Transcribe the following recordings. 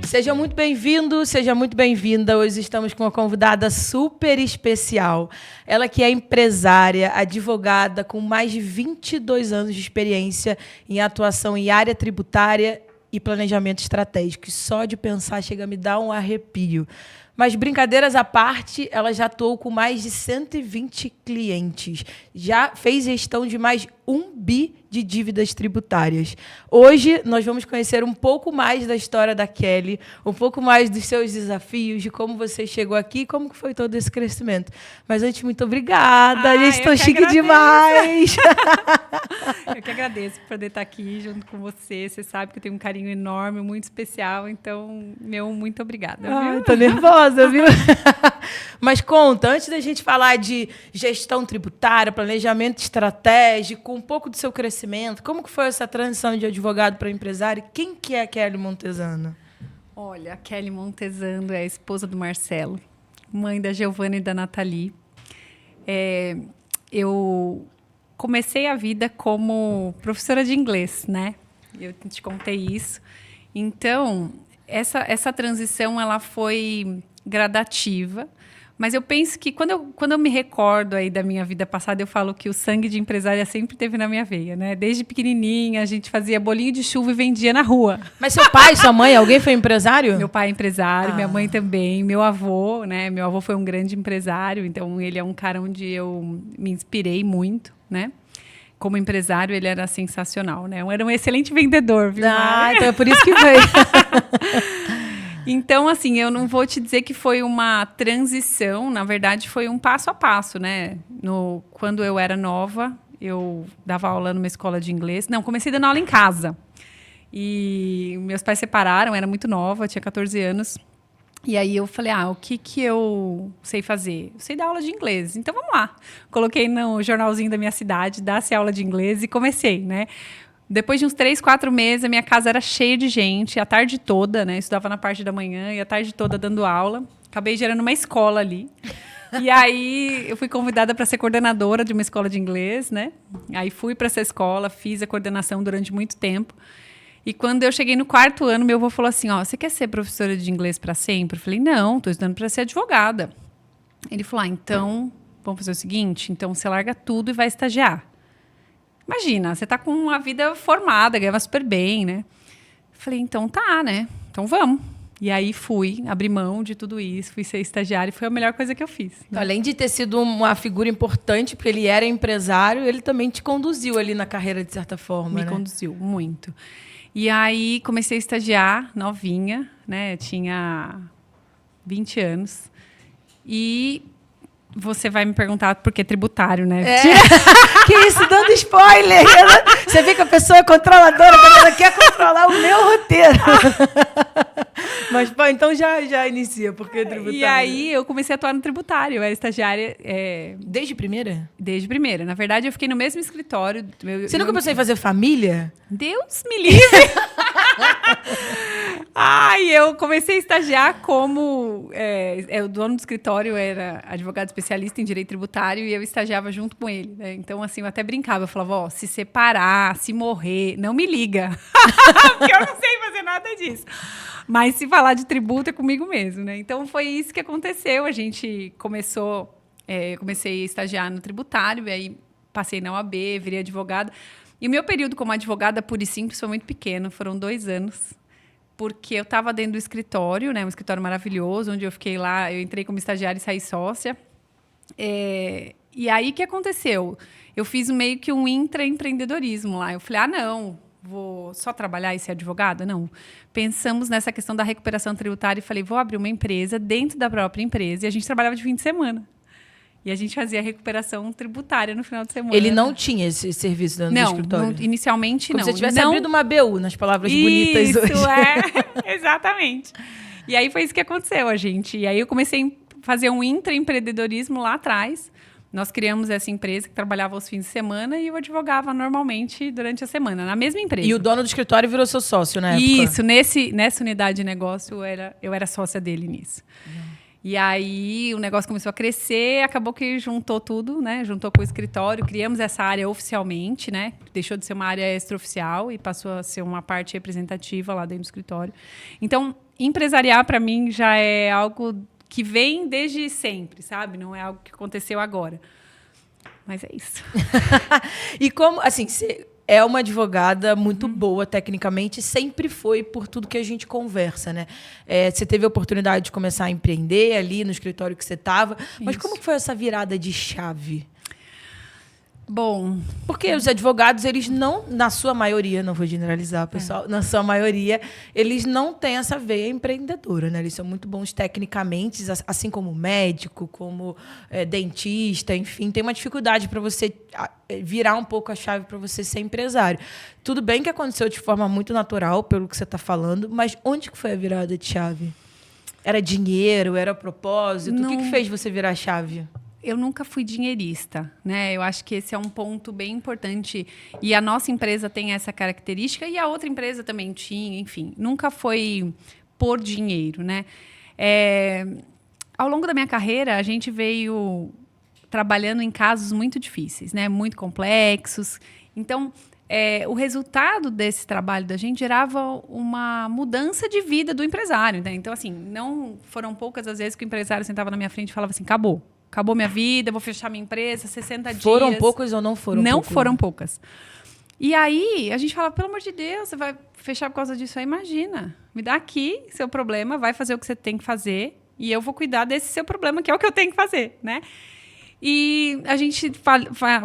Seja muito bem-vindo, seja muito bem-vinda. Hoje estamos com uma convidada super especial. Ela que é empresária, advogada, com mais de 22 anos de experiência em atuação em área tributária e planejamento estratégico. E só de pensar chega a me dar um arrepio. Mas, brincadeiras à parte, ela já atuou com mais de 120 clientes. Já fez gestão de mais 1 bi de dívidas tributárias. Hoje, nós vamos conhecer um pouco mais da história da Kelly, um pouco mais dos seus desafios, de como você chegou aqui e como foi todo esse crescimento. Mas, antes, muito obrigada. Estou chique demais. Eu que agradeço por poder estar aqui junto com você. Você sabe que eu tenho um carinho enorme, muito especial. Então, muito obrigada. Estou nervosa, viu? Mas conta, antes da gente falar de gestão tributária, planejamento estratégico, um pouco do seu crescimento, como que foi essa transição de advogado para empresário? Quem que é a Kelly Montesano? Olha, a Kelly Montesano é a esposa do Marcelo, mãe da Giovana e da Nathalie. Eu comecei a vida como professora de inglês, né? Eu te contei isso. Então, essa transição ela foi gradativa, mas eu penso que quando eu me recordo aí da minha vida passada, eu falo que o sangue de empresária sempre teve na minha veia, né? Desde pequenininha, a gente fazia bolinho de chuva e vendia na rua. Mas seu pai, sua mãe, alguém foi empresário? Meu pai é empresário, minha mãe também, meu avô, né? Meu avô foi um grande empresário, então ele é um cara onde eu me inspirei muito, né? Como empresário, ele era sensacional, né? Era um excelente vendedor, viu, Mari? Então é por isso que veio. Então, assim, eu não vou te dizer que foi uma transição, na verdade, foi um passo a passo, né? Quando eu era nova, eu dava aula numa escola de inglês. Não, comecei dando aula em casa. E meus pais separaram, eu era muito nova, tinha 14 anos. E aí eu falei, o que eu sei fazer? Eu sei dar aula de inglês, então vamos lá. Coloquei no jornalzinho da minha cidade, dá-se aula de inglês e comecei, né? Depois de uns 3, 4 meses, a minha casa era cheia de gente, a tarde toda, né? Eu estudava na parte da manhã e a tarde toda dando aula. Acabei gerando uma escola ali. E aí eu fui convidada para ser coordenadora de uma escola de inglês, né? Aí fui para essa escola, fiz a coordenação durante muito tempo. E quando eu cheguei no 4º ano, meu avô falou assim, você quer ser professora de inglês para sempre? Eu falei, não, estou estudando para ser advogada. Ele falou, então, vamos fazer o seguinte, então você larga tudo e vai estagiar. Imagina, você está com uma vida formada, ganhava super bem, né? Falei, então tá, né? Então vamos. E aí fui, abri mão de tudo isso, fui ser estagiária e foi a melhor coisa que eu fiz. Né? Além de ter sido uma figura importante, porque ele era empresário, ele também te conduziu ali na carreira, de certa forma, Me conduziu, muito. E aí comecei a estagiar, novinha, né? Eu tinha 20 anos. E você vai me perguntar por que tributário, né? Que isso, dando spoiler! Você vê que a pessoa é controladora, que ela quer controlar o meu roteiro. Mas, então já inicia, porque tributário. E aí eu comecei a atuar no tributário, eu era estagiária. Desde primeira? Desde primeira. Na verdade, eu fiquei no mesmo escritório. Você nunca pensou em fazer família? Deus me livre! Eu comecei a estagiar como... o dono do escritório era advogado especialista em direito tributário e eu estagiava junto com ele. Né? Então, assim, eu até brincava. Eu falava, se separar, se morrer, não me liga. Porque eu não sei fazer nada disso. Mas se falar de tributo é comigo mesmo. Né? Então, foi isso que aconteceu. A gente começou... eu comecei a estagiar no tributário e aí passei na OAB, virei advogada. E o meu período como advogada pura e simples foi muito pequeno. Foram 2 anos. Porque eu estava dentro do escritório, né, um escritório maravilhoso, onde eu fiquei lá, eu entrei como estagiária e saí sócia. E aí, o que aconteceu? Eu fiz meio que um intraempreendedorismo lá. Eu falei, não, vou só trabalhar e ser advogada? Não. Pensamos nessa questão da recuperação tributária e falei, vou abrir uma empresa dentro da própria empresa. E a gente trabalhava de fim de semana. E a gente fazia recuperação tributária no final de semana. Ele não tinha esse serviço dentro do escritório? Não, inicialmente não. Como se você tivesse abrido uma BU, nas palavras bonitas hoje. Isso, exatamente. E aí foi isso que aconteceu, E aí eu comecei a fazer um intraempreendedorismo lá atrás. Nós criamos essa empresa que trabalhava aos fins de semana e eu advogava normalmente durante a semana, na mesma empresa. E o dono do escritório virou seu sócio, né? Isso, nessa unidade de negócio, eu era sócia dele nisso. E aí o negócio começou a crescer, acabou que juntou tudo, né? Juntou com o escritório, criamos essa área oficialmente, né? Deixou de ser uma área extraoficial e passou a ser uma parte representativa lá dentro do escritório. Então, empresariar, para mim, já é algo que vem desde sempre, sabe? Não é algo que aconteceu agora. Mas é isso. E como, assim, você é uma advogada muito boa tecnicamente, sempre foi por tudo que a gente conversa, né? Você teve a oportunidade de começar a empreender ali no escritório que você estava, mas como que foi essa virada de chave? Bom, Porque os advogados, eles não, na sua maioria, não vou generalizar, pessoal, na sua maioria, eles não têm essa veia empreendedora, né? Eles são muito bons tecnicamente, assim como médico, como dentista, enfim, tem uma dificuldade para você virar um pouco a chave para você ser empresário. Tudo bem que aconteceu de forma muito natural, pelo que você está falando, mas onde que foi a virada de chave? Era dinheiro? Era propósito? Não. O que fez você virar a chave? Eu nunca fui dinheirista, né? Eu acho que esse é um ponto bem importante. E a nossa empresa tem essa característica e a outra empresa também tinha, enfim. Nunca foi por dinheiro, né? Ao longo da minha carreira, a gente veio trabalhando em casos muito difíceis, né? Muito complexos. Então, o resultado desse trabalho da gente gerava uma mudança de vida do empresário, né? Então, assim, não foram poucas as vezes que o empresário sentava na minha frente e falava assim, acabou minha vida, vou fechar minha empresa, 60 dias. Foram poucos ou não foram poucos? Não foram poucas. E aí, a gente fala, pelo amor de Deus, você vai fechar por causa disso aí? Imagina, me dá aqui seu problema, vai fazer o que você tem que fazer e eu vou cuidar desse seu problema, que é o que eu tenho que fazer, né? E a gente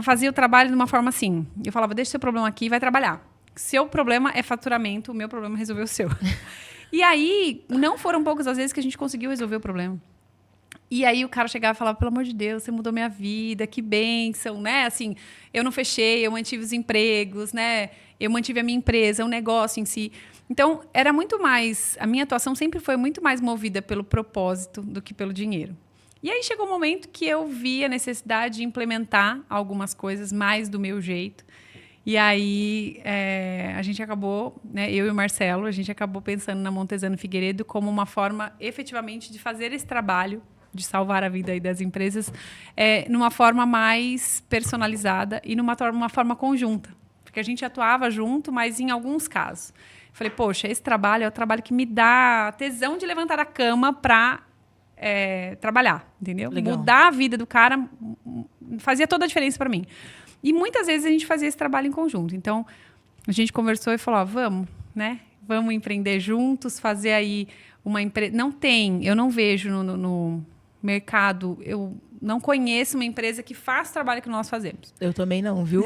fazia o trabalho de uma forma assim. Eu falava, deixa o seu problema aqui e vai trabalhar. Seu problema é faturamento, o meu problema é resolver o seu. E aí, não foram poucas as vezes que a gente conseguiu resolver o problema. E aí o cara chegava e falava, pelo amor de Deus, você mudou minha vida, que bênção, né? Assim, eu não fechei, eu mantive os empregos, né? Eu mantive a minha empresa, o negócio em si. Então, era muito mais... A minha atuação sempre foi muito mais movida pelo propósito do que pelo dinheiro. E aí chegou um momento que eu vi a necessidade de implementar algumas coisas mais do meu jeito. E aí a gente acabou, né, eu e o Marcelo, a gente acabou pensando na Montesano Figueiredo como uma forma efetivamente de fazer esse trabalho de salvar a vida aí das empresas, numa forma mais personalizada e numa forma conjunta. Porque a gente atuava junto, mas em alguns casos. Eu falei, poxa, esse trabalho é o trabalho que me dá tesão de levantar a cama para trabalhar, entendeu? Legal. Mudar a vida do cara fazia toda a diferença para mim. E muitas vezes a gente fazia esse trabalho em conjunto. Então, a gente conversou e falou, vamos, né? Vamos empreender juntos, fazer aí uma empresa... Eu não vejo no mercado, eu não conheço uma empresa que faz o trabalho que nós fazemos. Eu também não, viu?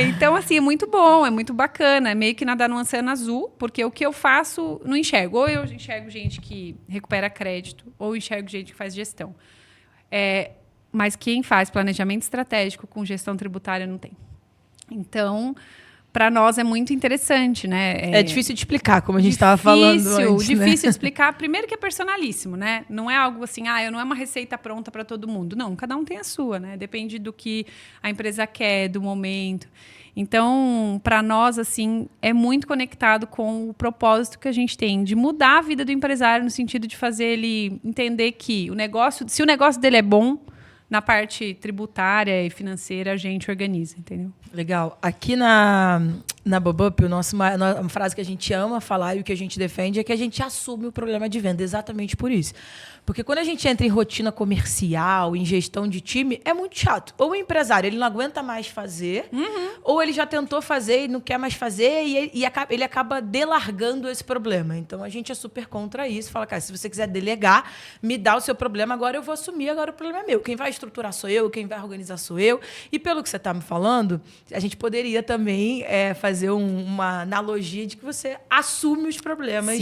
Então, assim, é muito bom, é muito bacana. É meio que nadar no oceano azul, porque o que eu faço, não enxergo. Ou eu enxergo gente que recupera crédito, ou enxergo gente que faz gestão. Mas quem faz planejamento estratégico com gestão tributária não tem. Então, para nós é muito interessante, né? É difícil de explicar, como a gente estava falando antes, Difícil de explicar. Primeiro que é personalíssimo, né? Não é algo assim, não é uma receita pronta para todo mundo. Não, cada um tem a sua, né? Depende do que a empresa quer, do momento. Então, para nós, assim, é muito conectado com o propósito que a gente tem de mudar a vida do empresário no sentido de fazer ele entender que se o negócio dele é bom, na parte tributária e financeira, a gente organiza, entendeu? Legal. Aqui na Bobup, uma frase que a gente ama falar e o que a gente defende é que a gente assume o problema de venda, exatamente por isso. Porque quando a gente entra em rotina comercial, em gestão de time, é muito chato. Ou o empresário ele não aguenta mais fazer, ou ele já tentou fazer e não quer mais fazer, e ele acaba delargando esse problema. Então, a gente é super contra isso. Fala, cara, se você quiser delegar, me dá o seu problema, agora eu vou assumir, agora o problema é meu. Quem vai estruturar sou eu, quem vai organizar sou eu. E pelo que você está me falando, a gente poderia também fazer uma analogia de que você assume os problemas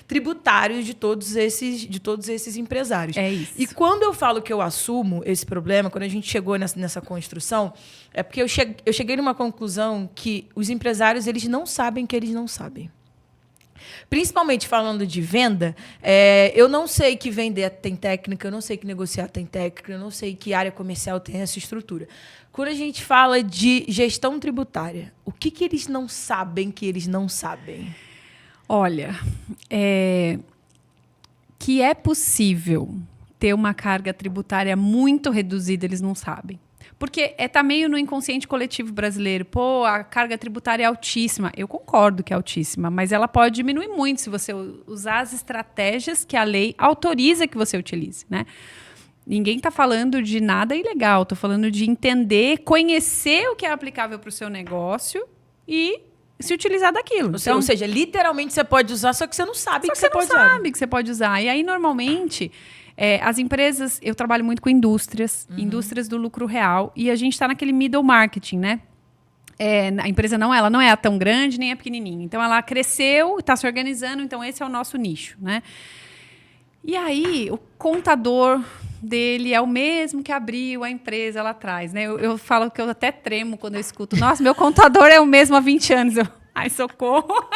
tributários de todos esses empresários. É isso. E quando eu falo que eu assumo esse problema, quando a gente chegou nessa construção, é porque eu cheguei numa conclusão que os empresários eles não sabem que eles não sabem. Principalmente falando de venda, eu não sei que vender tem técnica, eu não sei que negociar tem técnica, eu não sei que área comercial tem essa estrutura. Quando a gente fala de gestão tributária, o que eles não sabem que eles não sabem? Olha, que é possível ter uma carga tributária muito reduzida, eles não sabem. Porque tá meio no inconsciente coletivo brasileiro. Pô, a carga tributária é altíssima. Eu concordo que é altíssima, mas ela pode diminuir muito se você usar as estratégias que a lei autoriza que você utilize, né? Ninguém está falando de nada ilegal. Estou falando de entender, conhecer o que é aplicável para o seu negócio e se utilizar daquilo. Ou seja, literalmente você pode usar, só que você não sabe que você pode usar. Só que você não sabe que você pode usar. E aí, normalmente... as empresas, eu trabalho muito com indústrias do lucro real, e a gente está naquele middle marketing, né? A empresa ela não é tão grande, nem é pequenininha. Então, ela cresceu, está se organizando, então esse é o nosso nicho, né? E aí, o contador dele é o mesmo que abriu a empresa lá atrás, né? Eu falo que eu até tremo quando eu escuto, nossa, meu contador é o mesmo há 20 anos. Ai, socorro!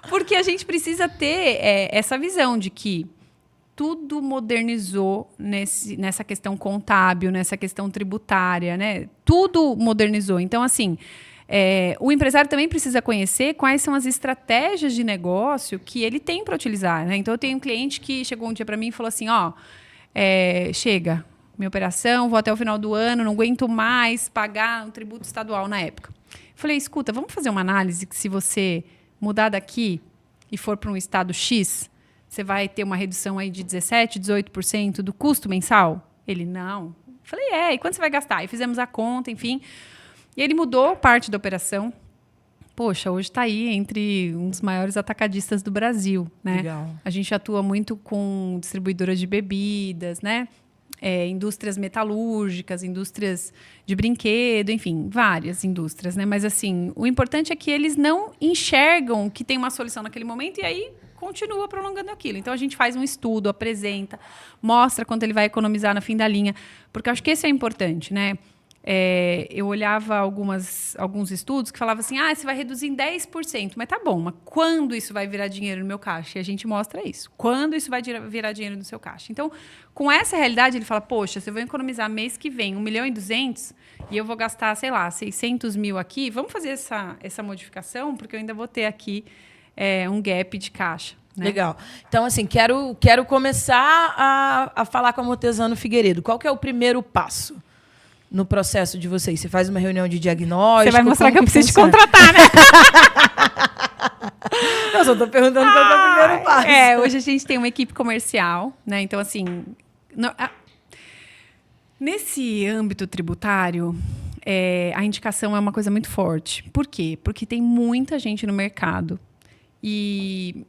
Porque a gente precisa ter essa visão de que tudo modernizou nessa questão contábil, nessa questão tributária, né? Tudo modernizou. Então, assim, o empresário também precisa conhecer quais são as estratégias de negócio que ele tem para utilizar, né? Então, eu tenho um cliente que chegou um dia para mim e falou assim, chega, minha operação, vou até o final do ano, não aguento mais pagar um tributo estadual na época. Eu falei, escuta, vamos fazer uma análise que se você mudar daqui e for para um estado X, você vai ter uma redução aí de 17%, 18% do custo mensal? Ele, não. Eu falei, e quanto você vai gastar? E fizemos a conta, enfim. E ele mudou parte da operação. Poxa, hoje está aí entre um dos maiores atacadistas do Brasil, né? Legal. A gente atua muito com distribuidoras de bebidas, né? Indústrias metalúrgicas, indústrias de brinquedo, enfim, várias indústrias, né? Mas, assim, o importante é que eles não enxergam que tem uma solução naquele momento e aí continua prolongando aquilo. Então, a gente faz um estudo, apresenta, mostra quanto ele vai economizar no fim da linha, porque eu acho que esse é importante, né? Eu olhava alguns estudos que falavam assim, você vai reduzir em 10%, mas tá bom, mas quando isso vai virar dinheiro no meu caixa? E a gente mostra isso. Quando isso vai virar dinheiro no seu caixa? Então, com essa realidade, ele fala, poxa, se eu vou economizar mês que vem 1.200.000 e eu vou gastar, sei lá, 600 mil aqui, vamos fazer essa modificação, porque eu ainda vou ter aqui um gap de caixa. Né? Legal. Então, assim, quero começar a falar com a Montesano Figueiredo. Qual que é o primeiro passo no processo de vocês? Você faz uma reunião de diagnóstico? Você vai mostrar que eu preciso te funciona? contratar, né? Eu só estou perguntando qual que é o primeiro passo. Hoje a gente tem uma equipe comercial, né? Então, assim, nesse âmbito tributário, a indicação é uma coisa muito forte. Por quê? Porque tem muita gente no mercado e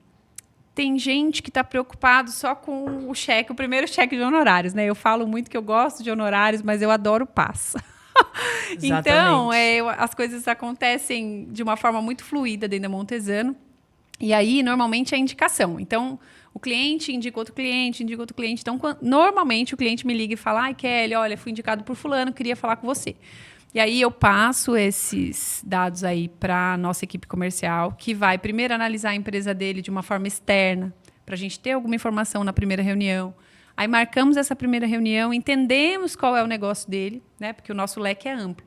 tem gente que está preocupado só com o primeiro cheque de honorários, né? Eu falo muito que eu gosto de honorários, mas eu adoro passa. Então, as coisas acontecem de uma forma muito fluida dentro da Montesano. E aí, normalmente, é indicação. Então, o cliente indica outro cliente, indica outro cliente. Então, normalmente, o cliente me liga e fala, ai, Kelly, olha, fui indicado por fulano, queria falar com você. E aí eu passo esses dados aí para a nossa equipe comercial, que vai primeiro analisar a empresa dele de uma forma externa, para a gente ter alguma informação na primeira reunião. Aí marcamos essa primeira reunião, entendemos qual é o negócio dele, né? Porque o nosso leque é amplo.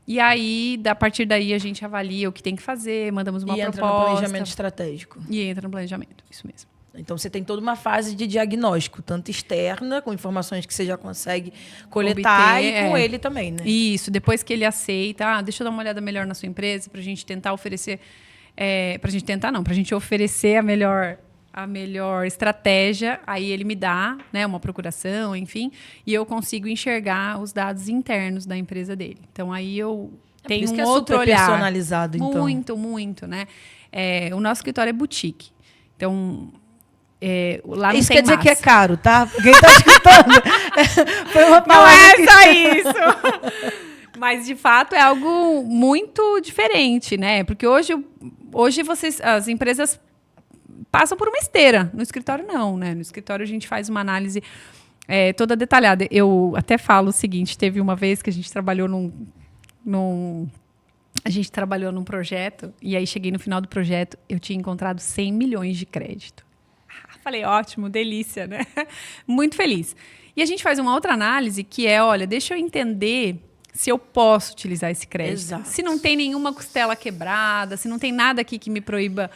E aí, a partir daí, a gente avalia o que tem que fazer, mandamos uma proposta. E entra no planejamento estratégico. E entra no planejamento, isso mesmo. Então, você tem toda uma fase de diagnóstico, tanto externa, com informações que você já consegue coletar, e com ele também, né? Isso, depois que ele aceita, deixa eu dar uma olhada melhor na sua empresa, para a gente tentar oferecer... para a gente oferecer a melhor estratégia, aí ele me dá, né, uma procuração, enfim, e eu consigo enxergar os dados internos da empresa dele. Então, aí eu tenho um outro olhar. Personalizado, então. Muito, né? O nosso escritório é boutique. Então... lá não isso tem quer dizer massa. que é caro, tá? Quem está escutando foi uma palavra não é só isso. Mas, de fato, é algo muito diferente, né? Porque hoje as empresas passam por uma esteira. No escritório, não, né? No escritório, a gente faz uma análise toda detalhada. Eu até falo o seguinte, teve uma vez que a gente trabalhou num projeto, e aí cheguei no final do projeto, eu tinha encontrado 100 milhões de crédito. Falei, ótimo, delícia, né? Muito feliz. E a gente faz uma outra análise que olha, deixa eu entender se eu posso utilizar esse crédito. Exato. Se não tem nenhuma costela quebrada, se não tem nada aqui que me proíba,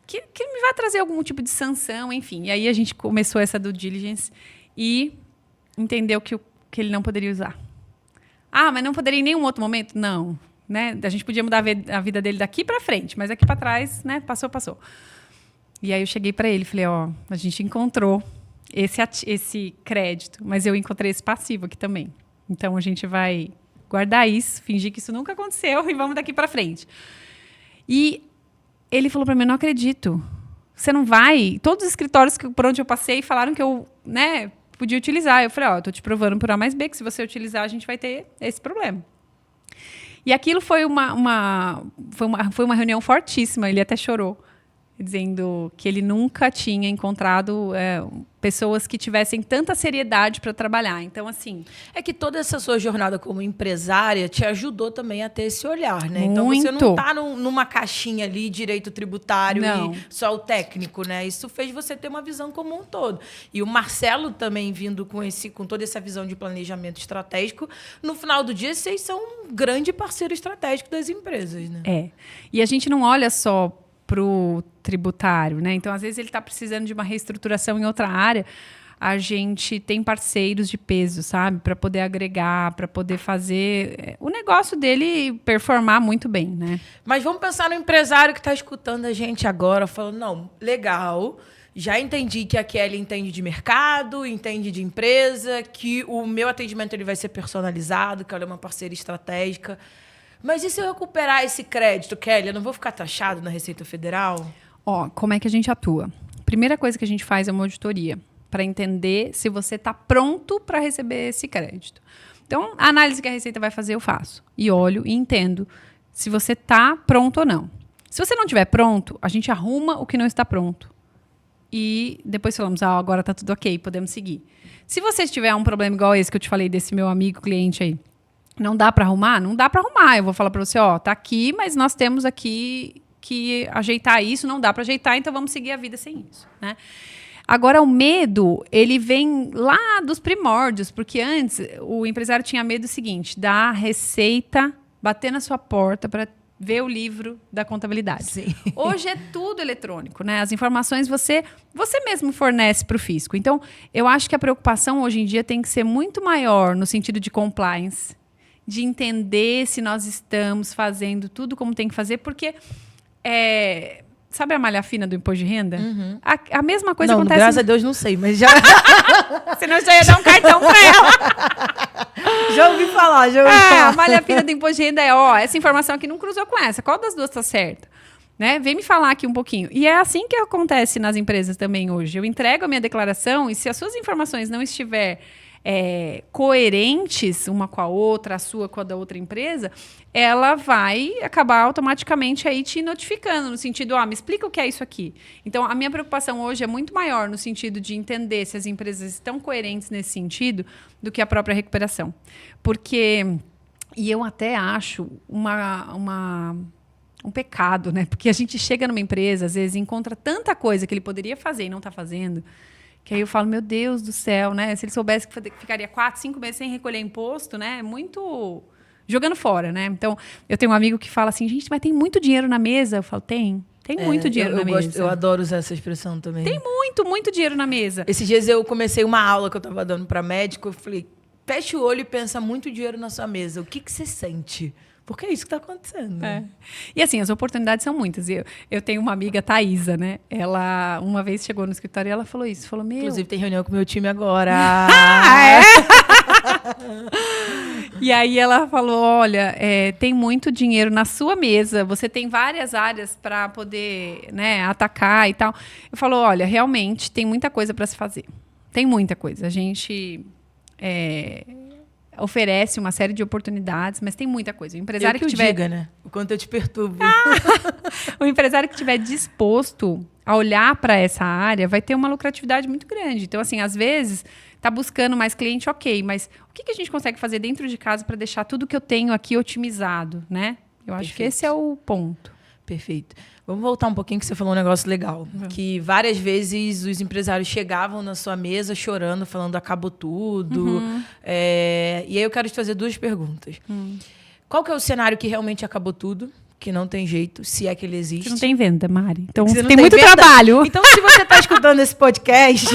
que me vai trazer algum tipo de sanção, enfim. E aí a gente começou essa due diligence e entendeu que que ele não poderia usar. Ah, mas não poderia em nenhum outro momento? Não. Né? A gente podia mudar a vida dele daqui para frente, mas daqui para trás, né? Passou. E aí eu cheguei para ele e falei, ó, a gente encontrou esse crédito, mas eu encontrei esse passivo aqui também. Então a gente vai guardar isso, fingir que isso nunca aconteceu e vamos daqui para frente. E ele falou para mim, não acredito. Você não vai? Todos os escritórios por onde eu passei falaram que eu, né, podia utilizar. Eu falei, ó, eu tô te provando por A mais B que se você utilizar a gente vai ter esse problema. E aquilo foi uma reunião fortíssima, ele até chorou, dizendo que ele nunca tinha encontrado pessoas que tivessem tanta seriedade para trabalhar. Então, assim... É que toda essa sua jornada como empresária te ajudou também a ter esse olhar, né? Então, Muito. você não está numa caixinha ali, direito tributário Não. e só o técnico, né? Isso fez você ter uma visão como um todo. E o Marcelo também vindo com toda essa visão de planejamento estratégico, no final do dia, vocês são um grande parceiro estratégico das empresas, né? E a gente não olha só para o tributário, né? Então, às vezes, ele está precisando de uma reestruturação em outra área. A gente tem parceiros de peso, sabe? Para poder agregar, para poder fazer o negócio dele performar muito bem, né? Mas vamos pensar no empresário que está escutando a gente agora, falando, não, legal, já entendi que a Kelly entende de mercado, entende de empresa, que o meu atendimento ele vai ser personalizado, que ela é uma parceira estratégica. Mas e se eu recuperar esse crédito, Kelly? Eu não vou ficar taxado na Receita Federal? Ó, como é que a gente atua? Primeira coisa que a gente faz é uma auditoria para entender se você está pronto para receber esse crédito. Então, a análise que a Receita vai fazer, eu faço. E olho e entendo se você está pronto ou não. Se você não estiver pronto, a gente arruma o que não está pronto. E depois falamos, agora está tudo ok, podemos seguir. Se você tiver um problema igual esse que eu te falei desse meu amigo cliente aí, não dá para arrumar? Não dá para arrumar. Eu vou falar para você, tá aqui, mas nós temos aqui que ajeitar isso, não dá para ajeitar, então vamos seguir a vida sem isso, né? Agora, o medo, ele vem lá dos primórdios, porque antes o empresário tinha medo do seguinte, da Receita bater na sua porta para ver o livro da contabilidade. Sim. Hoje é tudo eletrônico, né? As informações você mesmo fornece para o fisco. Então, eu acho que a preocupação hoje em dia tem que ser muito maior no sentido de compliance, de entender se nós estamos fazendo tudo como tem que fazer, porque sabe a malha fina do imposto de renda? Uhum. A mesma coisa não, acontece... graças a Deus não sei, mas já... Senão já ia dar um cartão para ela. Já ouvi falar. A malha fina do imposto de renda essa informação aqui não cruzou com essa. Qual das duas está certa? Né? Vem me falar aqui um pouquinho. E é assim que acontece nas empresas também hoje. Eu entrego a minha declaração e se as suas informações não estiver coerentes uma com a outra, a sua com a da outra empresa, ela vai acabar automaticamente aí te notificando, no sentido, me explica o que é isso aqui. Então, a minha preocupação hoje é muito maior no sentido de entender se as empresas estão coerentes nesse sentido do que a própria recuperação. Porque, e eu até acho um pecado, né? Porque a gente chega numa empresa, às vezes encontra tanta coisa que ele poderia fazer e não está fazendo, que aí eu falo, meu Deus do céu, né? Se ele soubesse que ficaria 4, 5 meses sem recolher imposto, né? Muito jogando fora, né? Então, eu tenho um amigo que fala assim, gente, mas tem muito dinheiro na mesa. Eu falo, tem muito dinheiro na mesa. Eu adoro usar essa expressão também. Tem muito dinheiro na mesa. Esses dias eu comecei uma aula que eu estava dando para médico, eu falei, fecha o olho e pensa muito dinheiro na sua mesa. O que você sente? Porque é isso que está acontecendo. E assim, as oportunidades são muitas. Eu tenho uma amiga, Thaisa, né? Ela uma vez chegou no escritório e ela falou isso. Falou, inclusive, tem reunião com o meu time agora. E aí ela falou, olha, tem muito dinheiro na sua mesa. Você tem várias áreas para poder, né, atacar e tal. Eu falo, olha, realmente tem muita coisa para se fazer. Tem muita coisa. A gente... oferece uma série de oportunidades, mas tem muita coisa. O empresário que tiver... diga, né? O quanto eu te perturbo. O empresário que estiver disposto a olhar para essa área vai ter uma lucratividade muito grande. Então, assim, às vezes, está buscando mais cliente, ok, mas o que a gente consegue fazer dentro de casa para deixar tudo que eu tenho aqui otimizado, né? Eu acho que esse é o ponto. Perfeito. Vamos voltar um pouquinho que você falou um negócio legal. Que várias vezes os empresários chegavam na sua mesa chorando, falando acabou tudo. E aí eu quero te fazer 2 perguntas. Qual que é o cenário que realmente acabou tudo? que não tem jeito, se é que ele existe. Você não tem venda, Mari. Então, Você não tem muito venda? trabalho. Então, se você está escutando esse podcast,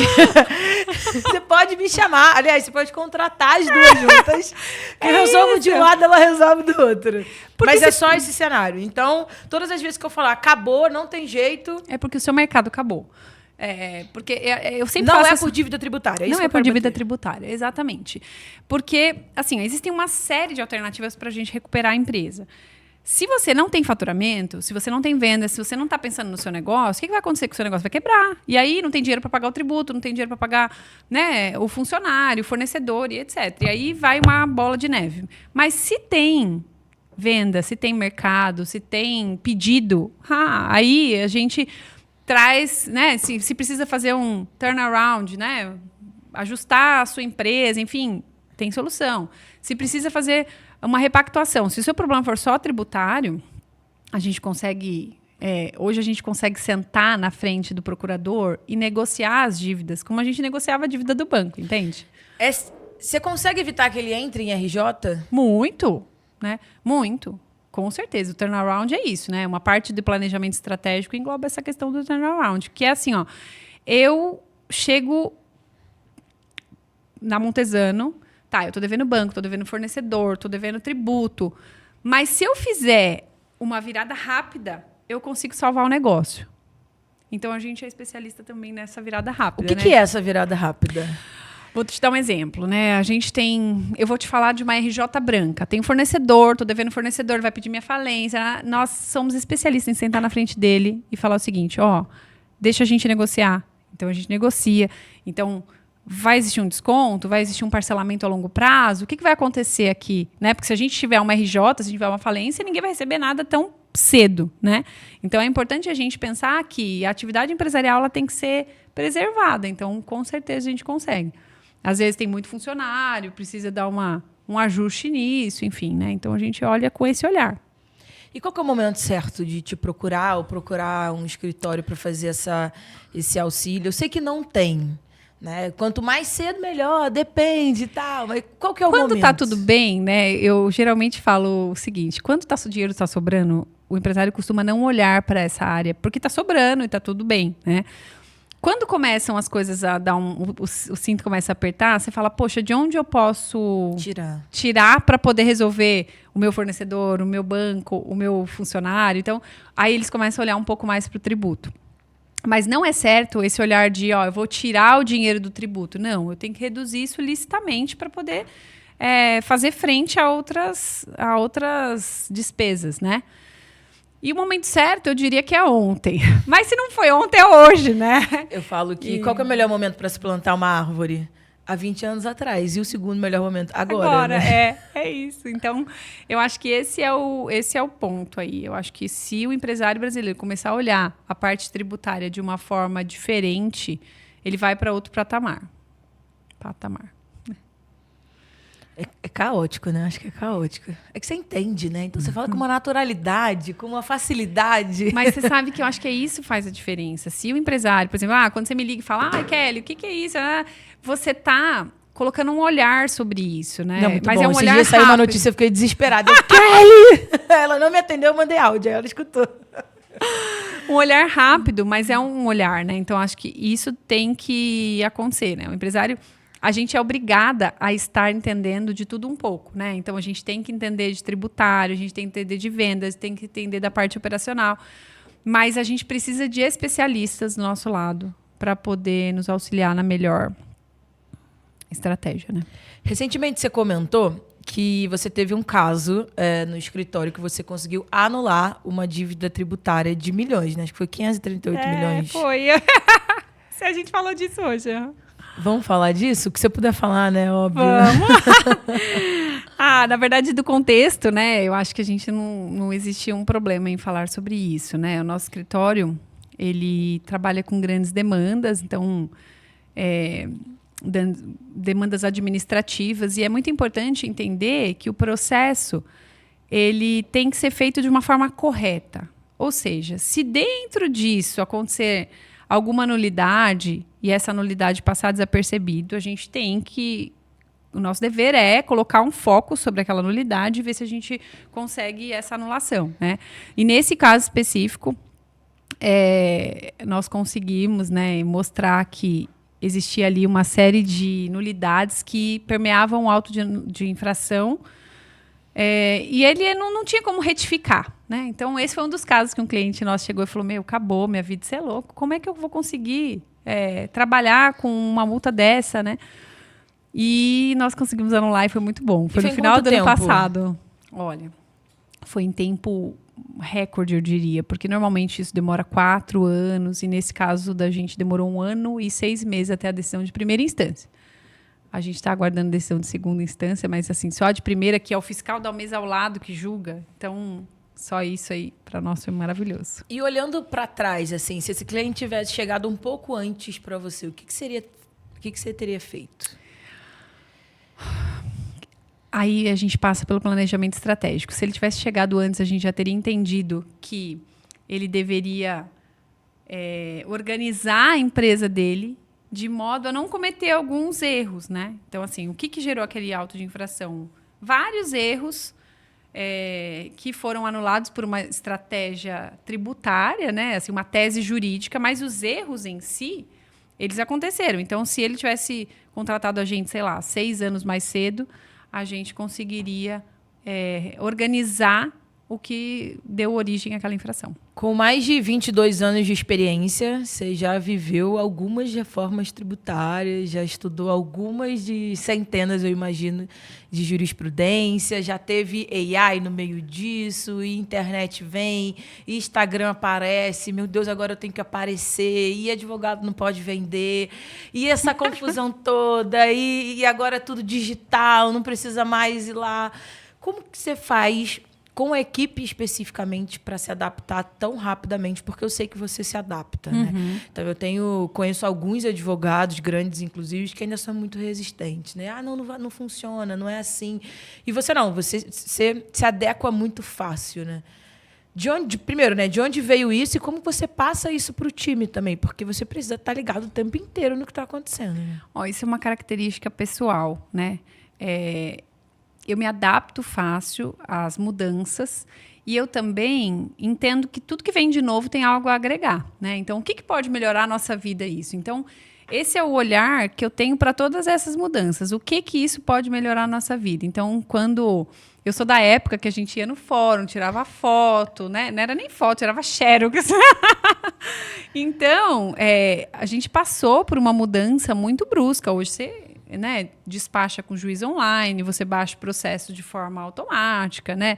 você pode me chamar. Aliás, você pode contratar as duas juntas. Que eu resolvo de um lado, ela resolve do outro. Mas é só esse cenário. Então, todas as vezes que eu falar, acabou, não tem jeito... É porque o seu mercado acabou. Porque eu sempre não faço é por dívida tributária. Não é por dívida tributária, exatamente. Porque, assim, existem uma série de alternativas para a gente recuperar a empresa. Se você não tem faturamento, se você não tem venda, se você não está pensando no seu negócio, o que vai acontecer com o seu negócio? Vai quebrar. E aí não tem dinheiro para pagar o tributo, não tem dinheiro para pagar, né, o funcionário, o fornecedor e etc. E aí vai uma bola de neve. Mas se tem venda, se tem mercado, se tem pedido, aí a gente traz, né, se precisa fazer um turnaround, né, ajustar a sua empresa, enfim, tem solução. Se precisa fazer uma repactuação, se o seu problema for só tributário, a gente consegue, hoje a gente consegue sentar na frente do procurador e negociar as dívidas, como a gente negociava a dívida do banco, entende? Você consegue evitar que ele entre em RJ? Muito, né? Muito. Com certeza. O turnaround é isso, né? Uma parte do planejamento estratégico engloba essa questão do turnaround, que é assim, ó, eu chego na Montesano, eu tô devendo banco, tô devendo fornecedor, tô devendo tributo, mas se eu fizer uma virada rápida, eu consigo salvar o negócio. Então, a gente é especialista também nessa virada rápida. O que é essa virada rápida? Vou te dar um exemplo, né? A gente tem... Eu vou te falar de uma RJ branca. Tem fornecedor, tô devendo fornecedor, vai pedir minha falência. Nós somos especialistas em sentar na frente dele e falar o seguinte, deixa a gente negociar. Então, a gente negocia. Então, vai existir um desconto? Vai existir um parcelamento a longo prazo? O que vai acontecer aqui? Né? Porque se a gente tiver uma RJ, se a gente tiver uma falência, ninguém vai receber nada tão cedo, né? Então, é importante a gente pensar que a atividade empresarial ela tem que ser preservada. Então, com certeza, a gente consegue. Às vezes tem muito funcionário, precisa dar um ajuste nisso, enfim, né? Então a gente olha com esse olhar. E qual que é o momento certo de te procurar ou procurar um escritório para fazer esse auxílio? Eu sei que não tem, né? Quanto mais cedo, melhor, depende e tal. Mas qual que é o momento? Quando tá tudo bem, né? Eu geralmente falo o seguinte, quando o dinheiro está sobrando, o empresário costuma não olhar para essa área, porque está sobrando e está tudo bem, né? Quando começam as coisas a dar o cinto começa a apertar, você fala, poxa, de onde eu posso tirar para poder resolver o meu fornecedor, o meu banco, o meu funcionário? Então, aí eles começam a olhar um pouco mais para o tributo. Mas não é certo esse olhar de, eu vou tirar o dinheiro do tributo. Não, eu tenho que reduzir isso licitamente para poder fazer frente a outras despesas, né? E o momento certo, eu diria que é ontem. Mas se não foi ontem, é hoje, né? Eu falo que qual que é o melhor momento para se plantar uma árvore? Há 20 anos atrás. E o segundo melhor momento? Agora, né? É isso. Então, eu acho que esse é o ponto aí. Eu acho que se o empresário brasileiro começar a olhar a parte tributária de uma forma diferente, ele vai para outro patamar. É caótico, né? Acho que é caótico. É que você entende, né? Então você fala com uma naturalidade, com uma facilidade. Mas você sabe que eu acho que isso que faz a diferença. Se o empresário, por exemplo, quando você me liga e fala, Kelly, o que é isso? Você tá colocando um olhar sobre isso, né? Não, muito mas bom. é um Esse olhar dia saiu rápido. uma notícia, eu fiquei desesperada. Kelly! Ela não me atendeu, eu mandei áudio, aí ela escutou. Um olhar rápido, mas é um olhar, né? Então, acho que isso tem que acontecer, né? O empresário... A gente é obrigada a estar entendendo de tudo um pouco, né? Então, a gente tem que entender de tributário, a gente tem que entender de vendas, tem que entender da parte operacional. Mas a gente precisa de especialistas do nosso lado para poder nos auxiliar na melhor estratégia, né? Recentemente, você comentou que você teve um caso no escritório que você conseguiu anular uma dívida tributária de milhões, né? Acho que foi 538 milhões. Foi. A gente falou disso hoje. Vamos falar disso? O que você puder falar, né? Óbvio. Vamos. Na verdade, do contexto, né? Eu acho que a gente não existe um problema em falar sobre isso, né? O nosso escritório, ele trabalha com grandes demandas, então, demandas administrativas, e é muito importante entender que o processo, ele tem que ser feito de uma forma correta. Ou seja, se dentro disso acontecer alguma nulidade e essa nulidade passar desapercebido, a gente tem que o nosso dever é colocar um foco sobre aquela nulidade e ver se a gente consegue essa anulação, né? E nesse caso específico, nós conseguimos, né, mostrar que existia ali uma série de nulidades que permeavam o auto de infração, e ele não tinha como retificar, né? Então, esse foi um dos casos que um cliente nosso chegou e falou: meu, acabou, minha vida, você é louco, como é que eu vou conseguir trabalhar com uma multa dessa, né? E nós conseguimos anular e foi muito bom. Foi no final do ano passado. Olha, foi em tempo recorde, eu diria, porque normalmente isso demora 4 anos e nesse caso da gente demorou 1 ano e 6 meses até a decisão de primeira instância. A gente está aguardando a decisão de segunda instância, mas assim, só a de primeira, que é o fiscal da mesa ao lado que julga. Então, só isso aí para nós foi maravilhoso. E olhando para trás, assim, se esse cliente tivesse chegado um pouco antes para você, o que você teria feito? Aí a gente passa pelo planejamento estratégico. Se ele tivesse chegado antes, a gente já teria entendido que ele deveria organizar a empresa dele de modo a não cometer alguns erros, né? Então, assim, o que gerou aquele auto de infração? Vários erros que foram anulados por uma estratégia tributária, né? Assim, uma tese jurídica, mas os erros em si, eles aconteceram. Então, se ele tivesse contratado a gente, sei lá, 6 anos mais cedo, a gente conseguiria organizar o que deu origem àquela infração. Com mais de 22 anos de experiência, você já viveu algumas reformas tributárias, já estudou algumas de centenas, eu imagino, de jurisprudência, já teve AI no meio disso, e internet vem, e Instagram aparece, meu Deus, agora eu tenho que aparecer, e advogado não pode vender, e essa confusão toda, e agora é tudo digital, não precisa mais ir lá. Como que você faz com a equipe especificamente para se adaptar tão rapidamente? Porque eu sei que você se adapta, né? Então, eu conheço alguns advogados, grandes inclusive, que ainda são muito resistentes, né? Não funciona, não é assim. E você não, você se adequa muito fácil, né? Primeiro, né? De onde veio isso e como você passa isso para o time também? Porque você precisa estar ligado o tempo inteiro no que está acontecendo, né? Isso é uma característica pessoal, né? Eu me adapto fácil às mudanças e eu também entendo que tudo que vem de novo tem algo a agregar, né? Então, o que pode melhorar a nossa vida isso? Então, esse é o olhar que eu tenho para todas essas mudanças. O que isso pode melhorar a nossa vida? Então, quando... Eu sou da época que a gente ia no fórum, tirava foto, né? Não era nem foto, tirava xerox. Então, a gente passou por uma mudança muito brusca. Hoje você... né, despacha com juiz online, você baixa o processo de forma automática, né,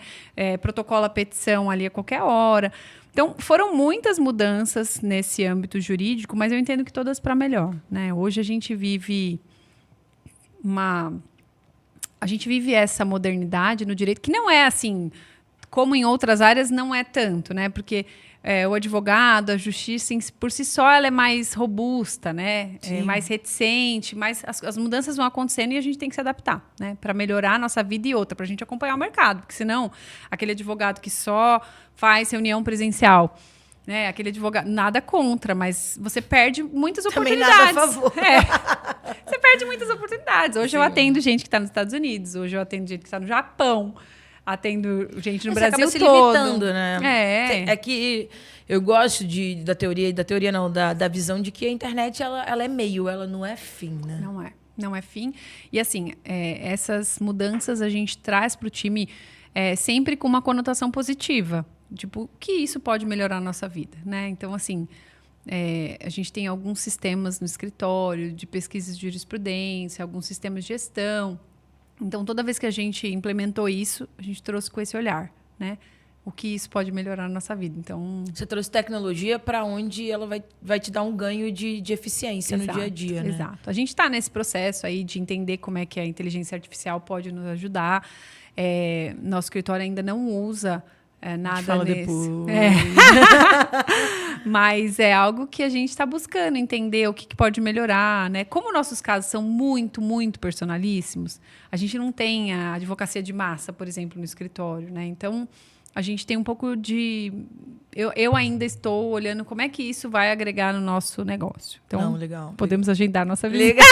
protocola a petição ali a qualquer hora. Então, foram muitas mudanças nesse âmbito jurídico, mas eu entendo que todas para melhor, né? Hoje a gente vive essa modernidade no direito, que não é assim, como em outras áreas, não é tanto, né? Porque o advogado, a justiça, por si só, ela é mais robusta, né? Mais reticente, mas as mudanças vão acontecendo e a gente tem que se adaptar, né? Para melhorar a nossa vida e outra, para a gente acompanhar o mercado, porque senão aquele advogado que só faz reunião presencial, né? Aquele advogado, nada contra, mas você perde muitas oportunidades. Também nada a favor. Você perde muitas oportunidades. Hoje eu atendo gente que está nos Estados Unidos, hoje eu atendo gente que está no Japão, atendo gente no Brasil todo. Você acaba se limitando, né? É que eu gosto da visão de que a internet ela é meio, ela não é fim, né? Não é fim. E assim, essas mudanças a gente traz para o time sempre com uma conotação positiva. Tipo, o que isso pode melhorar a nossa vida, né? Então, assim, a gente tem alguns sistemas no escritório de pesquisas de jurisprudência, alguns sistemas de gestão. Então, toda vez que a gente implementou isso, a gente trouxe com esse olhar, né? O que isso pode melhorar a nossa vida. Então, você trouxe tecnologia para onde ela vai te dar um ganho de eficiência no dia a dia, né? Exato. A gente está nesse processo aí de entender como é que a inteligência artificial pode nos ajudar. Nosso escritório ainda não usa nada fala nesse. Depois. Mas é algo que a gente está buscando entender o que pode melhorar, né? Como nossos casos são muito, muito personalíssimos, a gente não tem a advocacia de massa, por exemplo, no escritório, né? Então, a gente tem um pouco de... Eu ainda estou olhando como é que isso vai agregar no nosso negócio. Então, legal. Podemos agendar a nossa visita.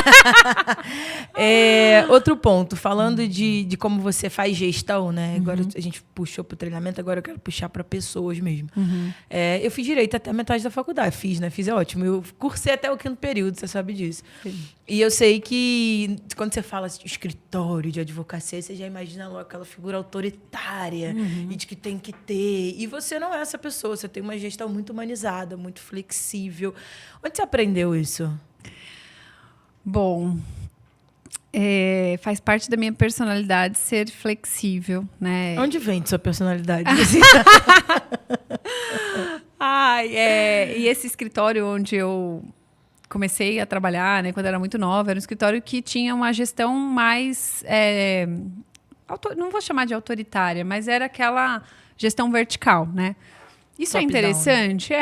Outro ponto, falando de como você faz gestão, né? Agora a gente puxou para o treinamento, agora eu quero puxar para pessoas mesmo. Eu fiz direito até a metade da faculdade. Fiz, é ótimo. Eu cursei até o 5º período, você sabe disso. Sim. E eu sei que quando você fala de escritório, de advocacia, você já imagina logo aquela figura autoritária e de que tem que ter. E você não é essa pessoa. Você tem uma gestão muito humanizada, muito flexível. Onde você aprendeu isso? Bom, faz parte da minha personalidade ser flexível, né? Onde vem de sua personalidade? E esse escritório onde eu comecei a trabalhar, né, quando eu era muito nova, era um escritório que tinha uma gestão mais... não vou chamar de autoritária, mas era aquela gestão vertical, né? Isso é interessante,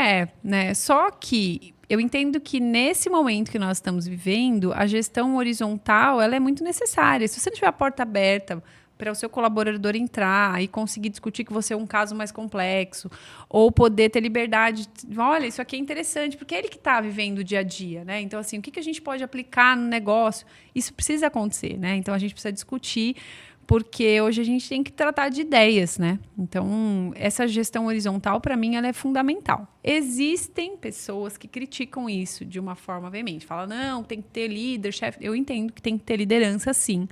né? Só que eu entendo que nesse momento que nós estamos vivendo, a gestão horizontal ela é muito necessária. Se você não tiver a porta aberta para o seu colaborador entrar e conseguir discutir que você é um caso mais complexo, ou poder ter liberdade, olha, isso aqui é interessante, porque é ele que está vivendo o dia a dia, né? Então, assim, o que a gente pode aplicar no negócio? Isso precisa acontecer, né? Então, a gente precisa discutir, porque hoje a gente tem que tratar de ideias, né? Então, essa gestão horizontal, para mim, ela é fundamental. Existem pessoas que criticam isso de uma forma veemente. Falam, não, tem que ter líder, chefe. Eu entendo que tem que ter liderança, sim.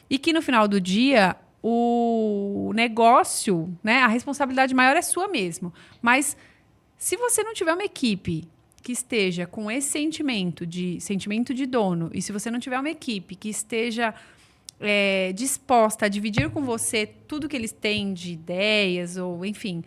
E que, no final do dia, o negócio, né, a responsabilidade maior é sua mesmo. Mas, se você não tiver uma equipe que esteja com esse sentimento de dono, e se você não tiver uma equipe que esteja... disposta a dividir com você tudo que eles têm de ideias, ou enfim,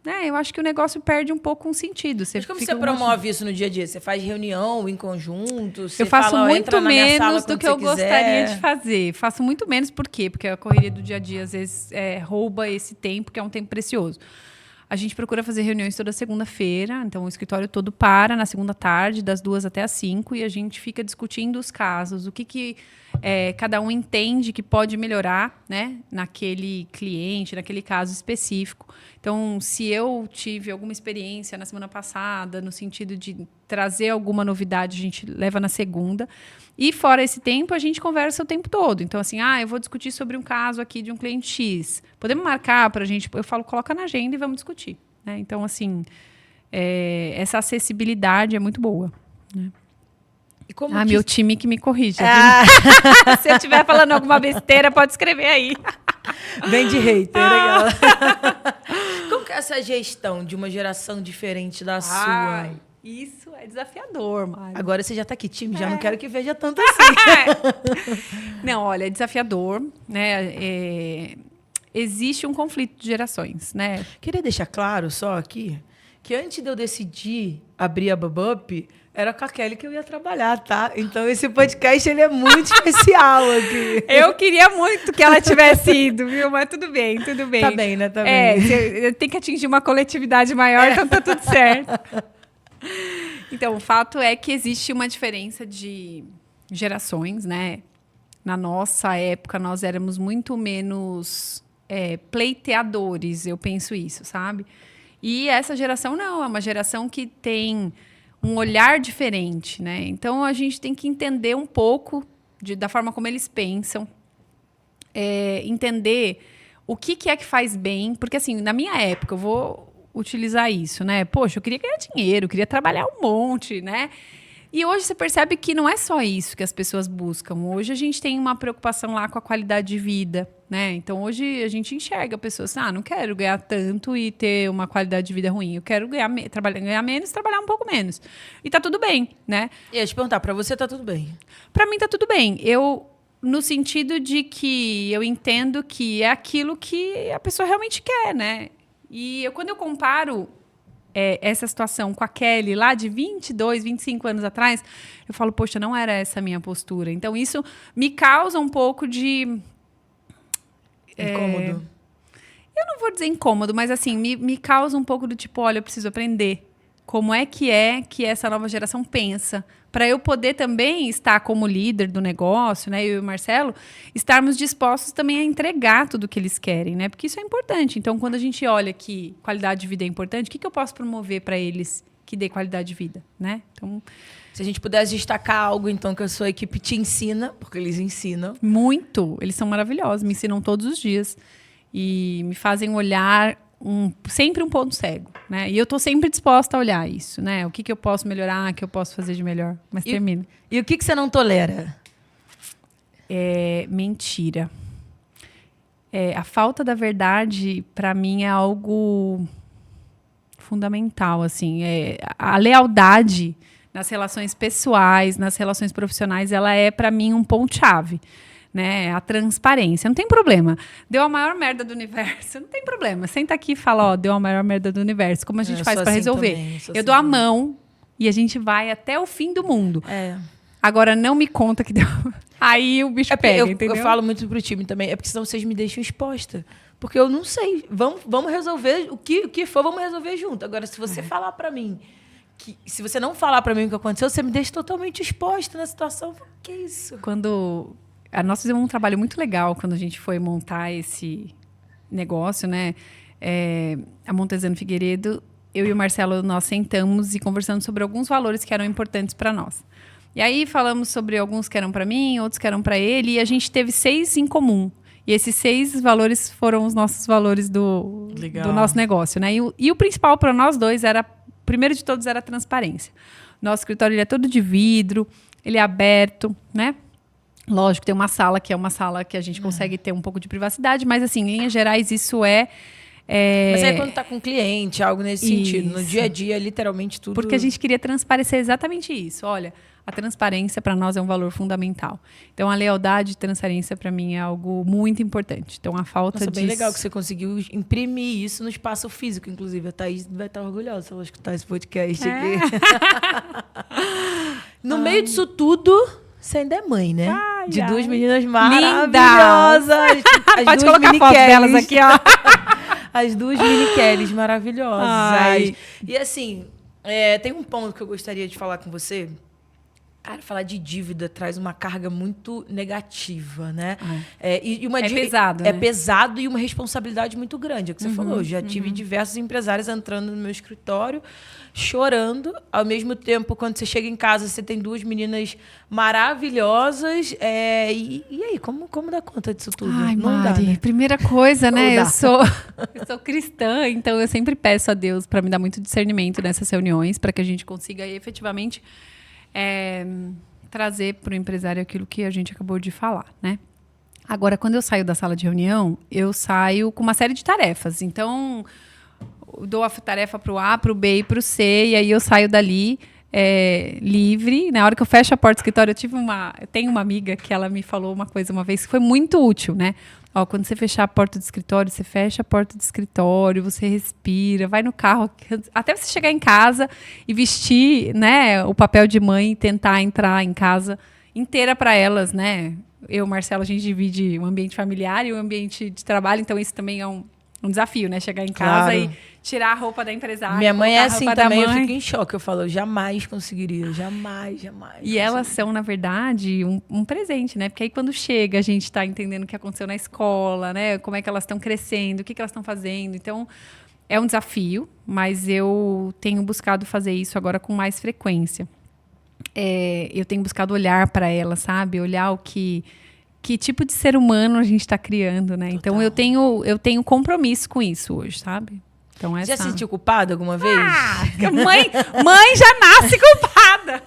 né? Eu acho que o negócio perde um pouco um sentido. Mas como você promove isso no dia a dia? Você faz reunião em conjunto? Você eu faço fala, muito menos do que eu gostaria de fazer. Faço muito menos, por quê? Porque a correria do dia a dia, às vezes, rouba esse tempo, que é um tempo precioso. A gente procura fazer reuniões toda segunda-feira, então o escritório todo para na segunda tarde, das 2 até as 5, e a gente fica discutindo os casos, o que cada um entende que pode melhorar, né, naquele cliente, naquele caso específico. Então, se eu tive alguma experiência na semana passada, no sentido de trazer alguma novidade, a gente leva na segunda. E fora esse tempo, a gente conversa o tempo todo. Então, assim, eu vou discutir sobre um caso aqui de um cliente X. Podemos marcar para a gente... Eu falo, coloca na agenda e vamos discutir. Né? Então, assim, essa acessibilidade é muito boa. Né? E como meu time que me corrija. Se eu estiver falando alguma besteira, pode escrever aí. Vem de hater, legal. Como que é essa gestão de uma geração diferente da sua? Isso é desafiador, Mari. Agora você já está aqui, time, já não quero que veja tanto assim. Não, olha, é desafiador, né? Existe um conflito de gerações, né? Queria deixar claro só aqui que antes de eu decidir abrir a Bubup, era com a Kelly que eu ia trabalhar, tá? Então esse podcast ele é muito especial aqui. Eu queria muito que ela tivesse ido, viu? Mas tudo bem, tudo bem. Tá bem, né? Tá bem. Eu tenho que atingir uma coletividade maior, então tá tudo certo. Então, o fato é que existe uma diferença de gerações, né? Na nossa época, nós éramos muito menos pleiteadores, eu penso isso, sabe? E essa geração não, é uma geração que tem um olhar diferente, né? Então, a gente tem que entender um pouco da forma como eles pensam, entender o que é que faz bem, porque, assim, na minha época, eu vou utilizar isso, né? Poxa, eu queria ganhar dinheiro, eu queria trabalhar um monte, né? E hoje você percebe que não é só isso que as pessoas buscam. Hoje a gente tem uma preocupação lá com a qualidade de vida, né? Então, hoje a gente enxerga pessoas, não quero ganhar tanto e ter uma qualidade de vida ruim. Eu quero ganhar menos, trabalhar um pouco menos. E tá tudo bem, né? E eu ia te perguntar, pra você tá tudo bem? Pra mim tá tudo bem. No sentido de que eu entendo que é aquilo que a pessoa realmente quer, né? E quando eu comparo essa situação com a Kelly lá de 22, 25 anos atrás, eu falo, poxa, não era essa a minha postura. Então, isso me causa um pouco de... Incômodo. Eu não vou dizer incômodo, mas assim, me causa um pouco do tipo, olha, eu preciso aprender. como é que essa nova geração pensa, para eu poder também estar como líder do negócio, né, eu e o Marcelo, estarmos dispostos também a entregar tudo o que eles querem, né, porque isso é importante. Então, quando a gente olha que qualidade de vida é importante, o que eu posso promover para eles que dê qualidade de vida, né? Então, se a gente pudesse destacar algo, então, que a sua equipe te ensina, porque eles ensinam. Muito. Eles são maravilhosos, me ensinam todos os dias e me fazem olhar sempre um ponto cego, né? E eu tô sempre disposta a olhar isso, né? O que eu posso melhorar, o que eu posso fazer de melhor. Mas termina. E o que você não tolera? Mentira. A falta da verdade, para mim, é algo fundamental, assim. A lealdade nas relações pessoais, nas relações profissionais, ela é, para mim, um ponto-chave. Né? A transparência. Não tem problema. Deu a maior merda do universo. Não tem problema. Senta aqui e fala, deu a maior merda do universo. Como a gente faz para resolver? Eu dou a mão e a gente vai até o fim do mundo. Agora, não me conta que deu... Aí o bicho pega, entendeu? Eu falo muito pro time também. É porque senão vocês me deixam exposta. Porque eu não sei. Vamos resolver o que for, vamos resolver junto. Agora, se você falar para mim... se você não falar para mim o que aconteceu, você me deixa totalmente exposta na situação. Que isso? Nós fizemos um trabalho muito legal quando a gente foi montar esse negócio, né? A Montezano Figueiredo, eu e o Marcelo, nós sentamos e conversamos sobre alguns valores que eram importantes para nós. E aí falamos sobre alguns que eram para mim, outros que eram para ele, e a gente teve 6 em comum. E esses 6 valores foram os nossos valores do nosso negócio, né? E o principal para nós dois primeiro de todos, era a transparência. Nosso escritório ele é todo de vidro, ele é aberto, né? Lógico, tem uma sala que é uma sala que a gente consegue ter um pouco de privacidade, mas, assim, em linhas gerais, isso Mas é quando tá com cliente, algo nesse sentido. No dia a dia, literalmente tudo... Porque a gente queria transparecer exatamente isso. Olha, a transparência para nós é um valor fundamental. Então, a lealdade e transparência para mim é algo muito importante. Então, a falta disso... bem legal que você conseguiu imprimir isso no espaço físico, inclusive. A Thaís vai estar orgulhosa se ela escutar esse podcast aqui. No meio disso tudo... Você ainda é mãe, né? De 2 meninas maravilhosas. Pode colocar foto delas aqui, ó. As 2 mini Kellys maravilhosas. E assim, tem um ponto que eu gostaria de falar com você. Cara, falar de dívida traz uma carga muito negativa, né? Pesado, né? É pesado e uma responsabilidade muito grande. É o que você falou. Eu já tive diversos empresários entrando no meu escritório, chorando. Ao mesmo tempo, quando você chega em casa, você tem 2 meninas maravilhosas. E aí, como dar conta disso tudo? Não Mari, dá, né? Primeira coisa, né? Eu sou cristã, então eu sempre peço a Deus para me dar muito discernimento nessas reuniões, para que a gente consiga efetivamente... trazer para o empresário aquilo que a gente acabou de falar, né? Agora, quando eu saio da sala de reunião, eu saio com uma série de tarefas. Então, eu dou a tarefa para o A, para o B e para o C, e aí eu saio dali livre. Na hora que eu fecho a porta do escritório, eu tenho uma amiga que ela me falou uma coisa uma vez que foi muito útil, né? Quando você fechar a porta do escritório, você fecha a porta do escritório, você respira, vai no carro, até você chegar em casa e vestir, né, o papel de mãe e tentar entrar em casa inteira para elas, né? Eu e o Marcelo, a gente divide o ambiente familiar e o ambiente de trabalho, então isso também é um desafio, né? Chegar em casa e tirar a roupa da empresária. Minha mãe é assim também, eu fico em choque. Eu falo, eu jamais conseguiria, jamais. E elas são, na verdade, um presente, né? Porque aí quando chega, a gente está entendendo o que aconteceu na escola, né? Como é que elas estão crescendo, o que elas estão fazendo. Então, é um desafio, mas eu tenho buscado fazer isso agora com mais frequência. Eu tenho buscado olhar para elas, sabe? Olhar que tipo de ser humano a gente está criando, né? Total. Então, eu tenho compromisso com isso hoje, sabe? Então, já se sentiu culpada alguma vez? Mãe já nasce culpada.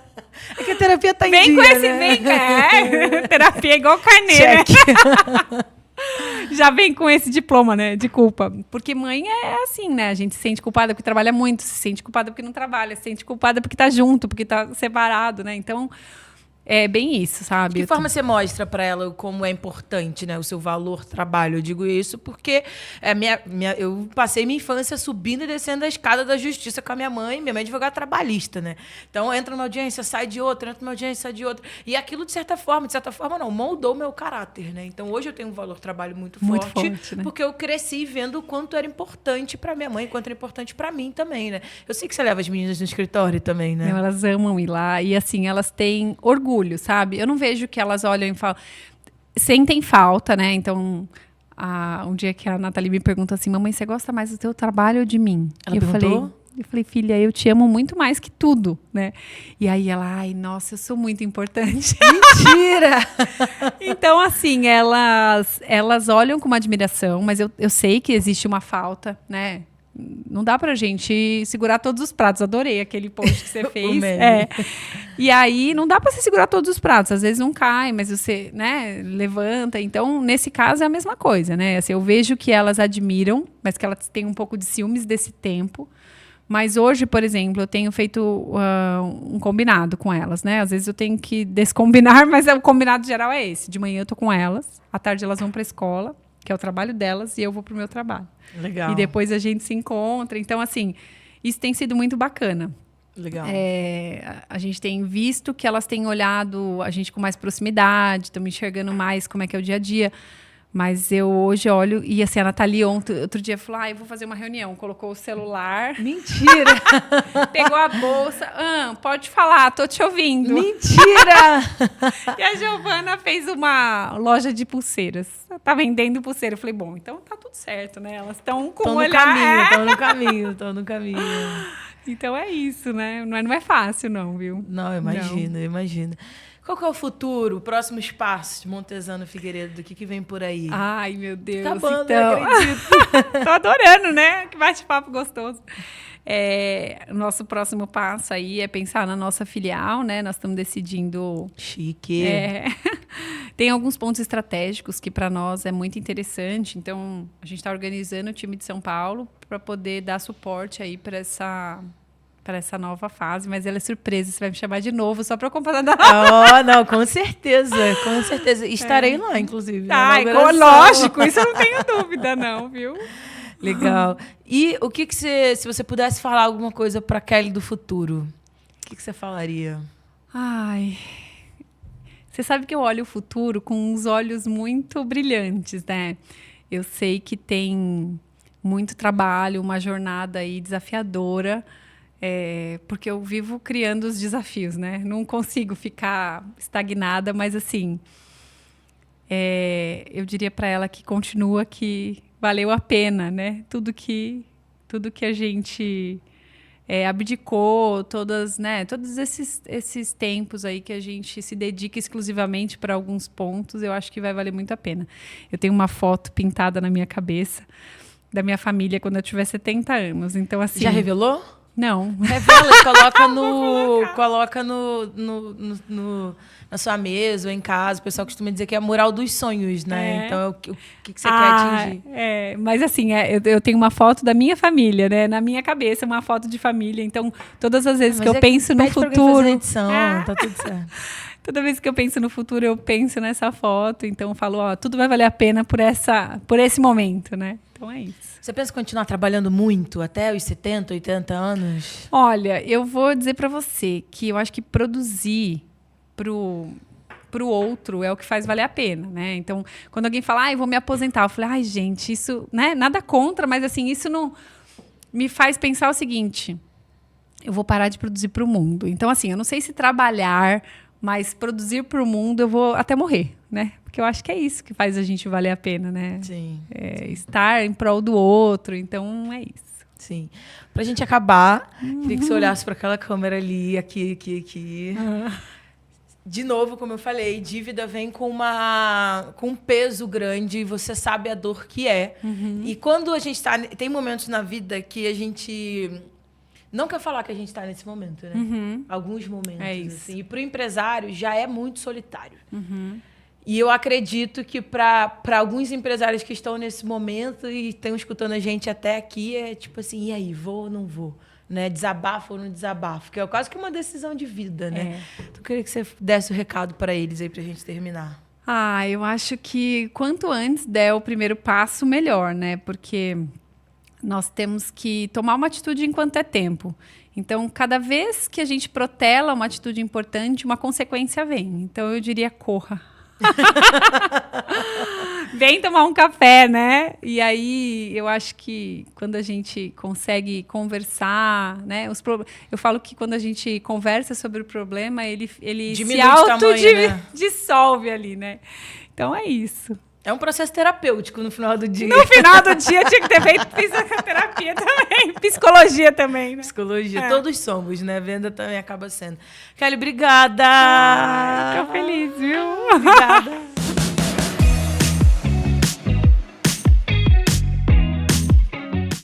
É que a terapia tá em dia, com esse, né? Terapia é igual carneiro. Já vem com esse diploma, né? De culpa. Porque mãe é assim, né? A gente se sente culpada porque trabalha muito, se sente culpada porque não trabalha, se sente culpada porque tá junto, porque tá separado, né? Então... É bem isso, sabe? De que forma você mostra para ela como é importante, né, o seu valor trabalho? Eu digo isso porque eu passei minha infância subindo e descendo a escada da justiça com a minha mãe é advogada trabalhista, né? Então, entra numa audiência, sai de outra, entra numa audiência, sai de outra. E aquilo, de certa forma não, moldou meu caráter, né? Então, hoje eu tenho um valor trabalho muito forte, né? Porque eu cresci vendo o quanto era importante para minha mãe, o quanto era importante para mim também, né? Eu sei que você leva as meninas no escritório também, né? Não, elas amam ir lá e, assim, elas têm orgulho, sabe? Eu não vejo que elas olham e falam... Sentem falta, né? Então, um dia que a Nathalie me perguntou assim, mamãe, você gosta mais do teu trabalho ou de mim? Ela perguntou? Eu falei, filha, eu te amo muito mais que tudo, né? E aí ela, ai, nossa, eu sou muito importante. Mentira! Então, assim, elas olham com uma admiração, mas eu sei que existe uma falta, né? Não dá pra gente segurar todos os pratos. Adorei aquele post que você fez. E aí, não dá pra você segurar todos os pratos. Às vezes não cai, mas você, né, levanta. Então, nesse caso, é a mesma coisa, né? Assim, eu vejo que elas admiram, mas que elas têm um pouco de ciúmes desse tempo. Mas hoje, por exemplo, eu tenho feito um combinado com elas, né? Às vezes eu tenho que descombinar, mas o combinado geral é esse. De manhã eu tô com elas, à tarde elas vão pra escola, que é o trabalho delas, e eu vou pro meu trabalho. Legal. E depois a gente se encontra. Então, assim, isso tem sido muito bacana. Legal. A gente tem visto que elas têm olhado a gente com mais proximidade, estão me enxergando mais como é que é o dia a dia. Mas eu hoje olho, e assim, a Nathalie outro dia falou, eu vou fazer uma reunião. Colocou o celular. Mentira! Pegou a bolsa. Pode falar, tô te ouvindo. Mentira! E a Giovana fez uma loja de pulseiras. Tá vendendo pulseira. Eu falei, bom, então tá tudo certo, né? Elas estão com o olhar. Estão no caminho. Então é isso, né? Não é fácil, não, viu? Não, imagino. Qual que é o futuro, próximos passos de Montesano Figueiredo? Do que vem por aí? Ai, meu Deus. Acabando, então... não acredito. Tô adorando, né? Que bate-papo gostoso. O nosso próximo passo aí é pensar na nossa filial, né? Nós estamos decidindo... Chique. Tem alguns pontos estratégicos que para nós é muito interessante. Então, a gente está organizando o time de São Paulo para poder dar suporte aí para essa nova fase, mas ela é surpresa, você vai me chamar de novo só para eu comprar não, com certeza. Estarei lá, inclusive. Lógico, isso eu não tenho dúvida, não, viu? Legal. E o que você, se você pudesse falar alguma coisa para Kelly do futuro, o que você falaria? Você sabe que eu olho o futuro com uns olhos muito brilhantes, né? Eu sei que tem muito trabalho, uma jornada aí desafiadora, porque eu vivo criando os desafios, né? Não consigo ficar estagnada, mas assim, eu diria para ela que continua, que valeu a pena, né? Tudo que a gente abdicou, todos esses tempos aí que a gente se dedica exclusivamente para alguns pontos, eu acho que vai valer muito a pena. Eu tenho uma foto pintada na minha cabeça da minha família quando eu tiver 70 anos. Então, assim... Já revelou? Não. Revela, coloca na sua mesa ou em casa. O pessoal costuma dizer que é a moral dos sonhos, né? Então, o que você quer atingir? Mas assim, eu tenho uma foto da minha família, né? Na minha cabeça, uma foto de família. Então, todas as vezes que eu penso no futuro... Edição, tá tudo certo. Toda vez que eu penso no futuro, eu penso nessa foto. Então, eu falo, tudo vai valer a pena por esse momento, né? Então, é isso. Você pensa em continuar trabalhando muito até os 70, 80 anos? Olha, eu vou dizer para você que eu acho que produzir pro outro é o que faz valer a pena, né? Então, quando alguém fala, eu vou me aposentar, eu falei, gente, isso, né? Nada contra, mas assim, isso não me faz pensar o seguinte, eu vou parar de produzir para o mundo. Então, assim, eu não sei se trabalhar, mas produzir para o mundo eu vou até morrer, né? Porque eu acho que é isso que faz a gente valer a pena, né? Sim. Estar em prol do outro, então é isso. Sim. Pra gente acabar, queria que você olhasse para aquela câmera ali, aqui. De novo, como eu falei, dívida vem com um peso grande, você sabe a dor que é. E quando a gente tem momentos na vida que a gente não quer falar que a gente está nesse momento, né? Alguns momentos. É isso. Assim. E para o empresário já é muito solitário. E eu acredito que para alguns empresários que estão nesse momento e estão escutando a gente até aqui, é tipo assim, e aí, vou ou não vou? né? Desabafo ou não desabafo, que é quase que uma decisão de vida, né? Então, eu queria que você desse o recado para eles aí pra gente terminar. Eu acho que quanto antes der o primeiro passo, melhor, né? Porque nós temos que tomar uma atitude enquanto é tempo. Então, cada vez que a gente protela uma atitude importante, uma consequência vem. Então, eu diria, corra. Vem tomar um café, né? E aí, eu acho que quando a gente consegue conversar, né? Eu falo que quando a gente conversa sobre o problema, ele se autodissolve ali, né? Então, é isso. É um processo terapêutico no final do dia. No final do dia tinha que ter feito fisioterapia também. Psicologia também, né? Psicologia. Todos somos, né? Venda também acaba sendo. Kelly, obrigada! Fico feliz, viu? Obrigada.